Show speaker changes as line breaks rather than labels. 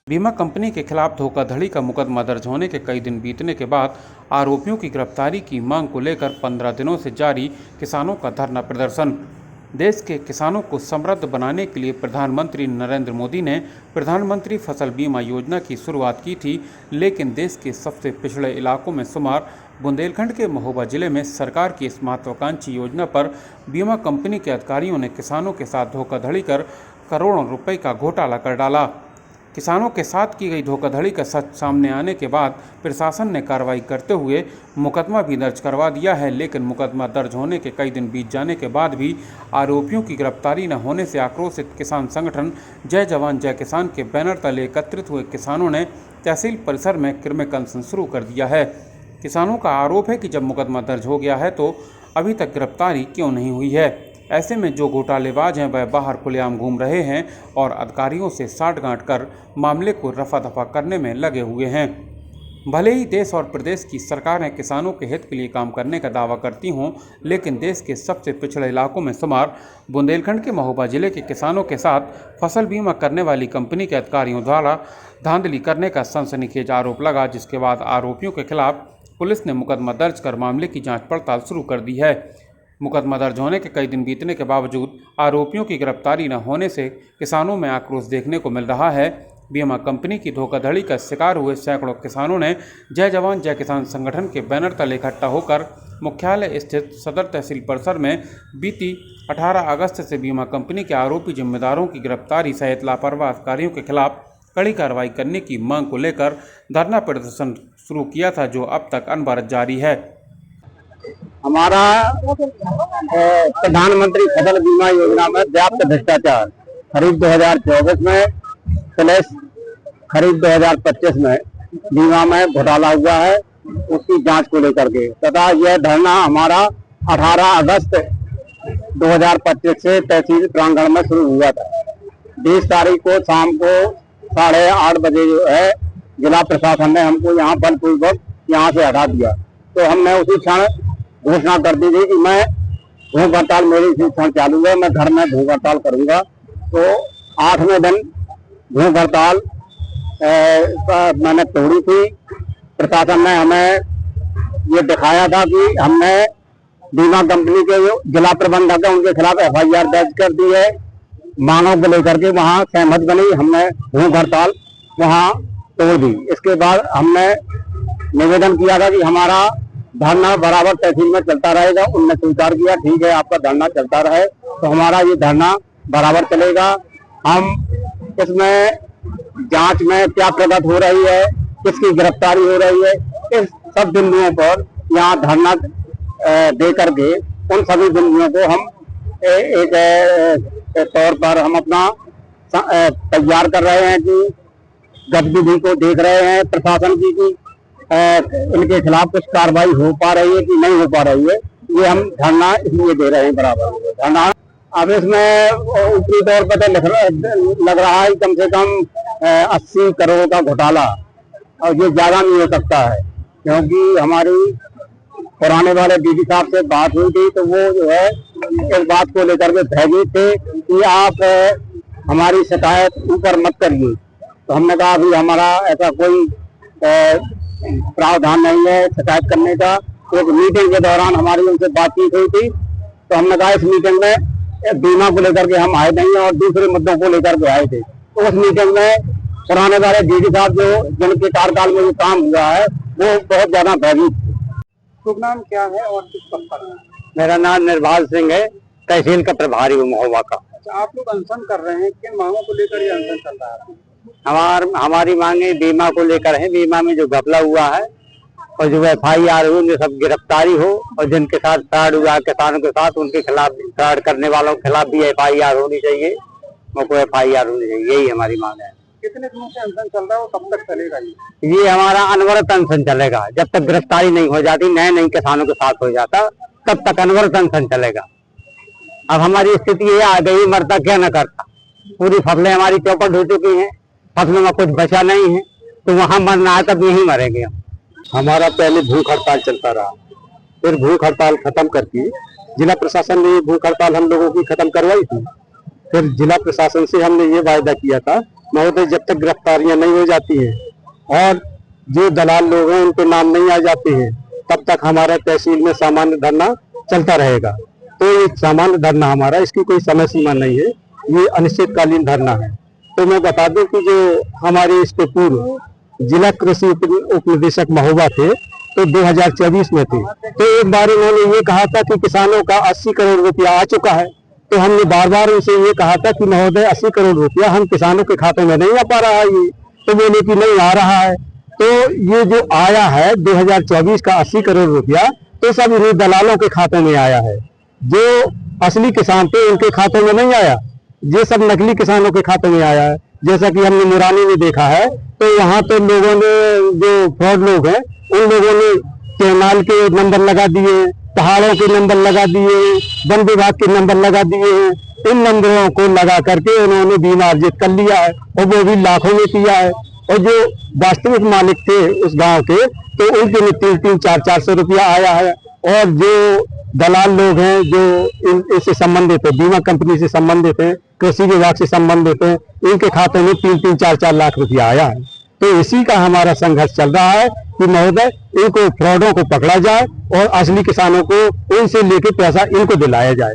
बीमा कंपनी के खिलाफ धोखाधड़ी का मुकदमा दर्ज होने के कई दिन बीतने के बाद आरोपियों की गिरफ्तारी की मांग को लेकर 15 दिनों से जारी किसानों का धरना प्रदर्शन। देश के किसानों को समृद्ध बनाने के लिए प्रधानमंत्री नरेंद्र मोदी ने प्रधानमंत्री फसल बीमा योजना की शुरुआत की थी, लेकिन देश के सबसे पिछड़े इलाकों में शुमार बुंदेलखंड के महोबा जिले में सरकार की इस महत्वाकांक्षी योजना पर बीमा कंपनी के अधिकारियों ने किसानों के साथ धोखाधड़ी कर करोड़ों रुपए का घोटाला कर डाला। किसानों के साथ की गई धोखाधड़ी का सच सामने आने के बाद प्रशासन ने कार्रवाई करते हुए मुकदमा भी दर्ज करवा दिया है, लेकिन मुकदमा दर्ज होने के कई दिन बीत जाने के बाद भी आरोपियों की गिरफ्तारी न होने से आक्रोशित किसान संगठन जय जवान जय किसान के बैनर तले एकत्रित हुए किसानों ने तहसील परिसर में कृमिक अनशन शुरू कर दिया है। किसानों का आरोप है कि जब मुकदमा दर्ज हो गया है तो अभी तक गिरफ्तारी क्यों नहीं हुई है। ऐसे में जो घोटालेबाज हैं वह बाहर खुलेआम घूम रहे हैं और अधिकारियों से साठगांठ कर मामले को रफा दफा करने में लगे हुए हैं। भले ही देश और प्रदेश की सरकारें किसानों के हित के लिए काम करने का दावा करती हों, लेकिन देश के सबसे पिछड़े इलाकों में शुमार बुंदेलखंड के महोबा जिले के किसानों के साथ फसल बीमा करने वाली कंपनी के अधिकारियों द्वारा धांधली करने का सनसनीखेज आरोप लगा, जिसके बाद आरोपियों के खिलाफ पुलिस ने मुकदमा दर्ज कर मामले की जांच पड़ताल शुरू कर दी है। मुकदमा दर्ज होने के कई दिन बीतने के बावजूद आरोपियों की गिरफ्तारी न होने से किसानों में आक्रोश देखने को मिल रहा है। बीमा कंपनी की धोखाधड़ी का शिकार हुए सैकड़ों किसानों ने जय जवान जय किसान संगठन के बैनर तले इकट्ठा होकर मुख्यालय स्थित सदर तहसील परिसर में बीती 18 अगस्त से बीमा कंपनी के आरोपी जिम्मेदारों की गिरफ्तारी सहित लापरवाह अधिकारियों के खिलाफ कड़ी कार्रवाई करने की मांग को लेकर धरना प्रदर्शन शुरू किया था, जो अब तक अनवरत जारी है।
हमारा प्रधानमंत्री फसल बीमा योजना में व्याप्त भ्रष्टाचार खरीफ 2024 में प्लस खरीफ 2025 में बीमा में घोटाला हुआ है, उसकी जांच को लेकर के तथा यह धरना हमारा 18 अगस्त 2025 से तहसील प्रांगण में शुरू हुआ था। 20 तारीख को शाम को 8:30 बजे जो है जिला प्रशासन ने हमको यहाँ बलपूर्वक यहाँ से हटा दिया। तो हमने उसी क्षण घोषणा कर दी थी कि मैं भूख हड़ताल मेरी इसी क्षण चालू है, मैं घर में भूख हड़ताल करूंगा। तो 8वें दिन भूख हड़ताल मैंने तोड़ी थी। प्रशासन ने हमें ये दिखाया था कि हमने बीमा कंपनी के जो जिला प्रबंधक है उनके खिलाफ FIR दर्ज कर दी है। मांगों को लेकर के वहाँ सहमत बनी, हमने भूख हड़ताल वहाँ तोड़ दी। इसके बाद हमने निवेदन किया था कि हमारा धरना बराबर तहसील में चलता रहेगा। उनने स्वीकार किया, ठीक है आपका धरना चलता रहे, तो हमारा ये धरना बराबर चलेगा। हम इसमें जांच में क्या प्रगति हो रही है, किसकी गिरफ्तारी हो रही है, इस सब बिंदुओं पर यहाँ धरना दे करके उन सभी बिंदुओं को हम एक तौर पर हम अपना तैयार कर रहे हैं कि गतिविधि को देख रहे हैं प्रशासन की कि इनके खिलाफ कुछ कार्रवाई हो पा रही है कि नहीं हो पा रही है। ये हम धरना इसलिए दे रहे हैं बराबर धरना। अब इसमें ऊपरी तौर पर तो लग रहा है कम से कम 80 करोड़ का घोटाला, और ये ज्यादा नहीं हो सकता है, क्योंकि हमारी पुराने वाले डीडी साहब से बात हुई थी तो वो जो है इस बात को लेकर के भयभीत थे कि आप हमारी शिकायत ऊपर मत करिए। तो हमने कहा अभी हमारा ऐसा कोई प्रावधान नहीं है शिकायत करने का। तो एक मीटिंग के दौरान हमारी उनसे बातचीत हुई थी, तो हमने कहा इस मीटिंग में बीमा को लेकर के हम आए नहीं और दूसरे मुद्दों को लेकर के आए थे। तो उस मीटिंग में पुराने वाले डीडी साहब जो जिनके कार्यकाल में जो काम हुआ है वो बहुत ज्यादा भयभीत थे।
शुभ नाम क्या है और किस पद पर?
मेरा नाम निर्भाल सिंह है, तहसील का प्रभारी हूँ महोबा का।
अच्छा, आप लोग अनशन कर रहे हैं, किन मांगों को लेकर ये अनशन चल रहा है?
हमारी मांगे बीमा को लेकर है। बीमा में जो घपला हुआ है और जो FIR हो, जो सब गिरफ्तारी हो, और जिनके साथ फ्रॉड हुआ है किसानों के साथ उनके खिलाफ, फ्रॉड करने वालों के खिलाफ भी FIR होनी चाहिए, उनको FIR होनी चाहिए। यही हमारी मांग है।
कितने दिनों से अनशन चल रहा है और कब तक चलेगा
ये हमारा अनवरत अनशन चलेगा। जब तक गिरफ्तारी नहीं हो जाती, नए किसानों के साथ हो जाता, तब तक अनवरत अनशन चलेगा। अब हमारी स्थिति ये आ गई, मरता क्या न करता। पूरी फसलें हमारी चौपट हो चुकी हैं, फसलों में कुछ बचा नहीं है, तो वहाँ मरना है तब यहीं मरेंगे हम।
हमारा पहले भूख हड़ताल चलता रहा, फिर भूख हड़ताल खत्म करके जिला प्रशासन ने भूख हड़ताल हम लोगों की खत्म करवाई थी। फिर जिला प्रशासन से हमने ये वायदा किया था महोदय जब तक गिरफ्तारियां नहीं हो जाती हैं और जो दलाल लोग हैं उनके नाम नहीं आ जाते हैं, तब तक हमारा तहसील में सामान्य धरना चलता रहेगा। तो ये सामान्य धरना हमारा, इसकी कोई समय सीमा नहीं है, ये अनिश्चितकालीन धरना है। तो मैं बता दूं कि जो हमारे इसके पूर्व जिला कृषि उप निदेशक महोबा थे, तो 2024 में थे, तो एक बार इन्होंने ये कहा था कि किसानों का 80 करोड़ रुपया आ चुका है। तो हमने बार बार उनसे ये कहा था कि महोदय 80 करोड़ रुपया हम किसानों के खाते में नहीं आ पा रहा है ये, तो बोले कि नहीं आ रहा है। तो ये जो आया है 2024 का 80 करोड़ रुपया, तो सब इन्हीं दलालों के खातों में आया है। जो असली किसान थे उनके खातों में नहीं आया, ये सब नकली किसानों के खातों में आया है। जैसा कि हमने मुरानी में देखा है, तो वहाँ तो लोगों ने, जो फ्रॉड लोग हैं, उन लोगों ने कैनाल के नंबर लगा दिए, पहाड़ों के नंबर लगा दिए, वन विभाग के नंबर लगा दिए हैं। इन नंबरों को लगा करके उन्होंने बीमा अर्जित कर लिया है, और वो भी लाखों में किया है। और जो वास्तविक मालिक थे उस गांव के, तो उनके लिए 300-400 रुपया आया है। और जो दलाल लोग हैं, जो इससे संबंधित है, बीमा कंपनी से संबंधित है, कृषि विभाग से संबंधित है, इनके खाते में 3-4 लाख रुपया आया है। तो इसी का हमारा संघर्ष चल रहा है कि महोदय इनको फ्रॉडों को पकड़ा जाए और असली किसानों को उनसे लेके पैसा इनको दिलाया जाए।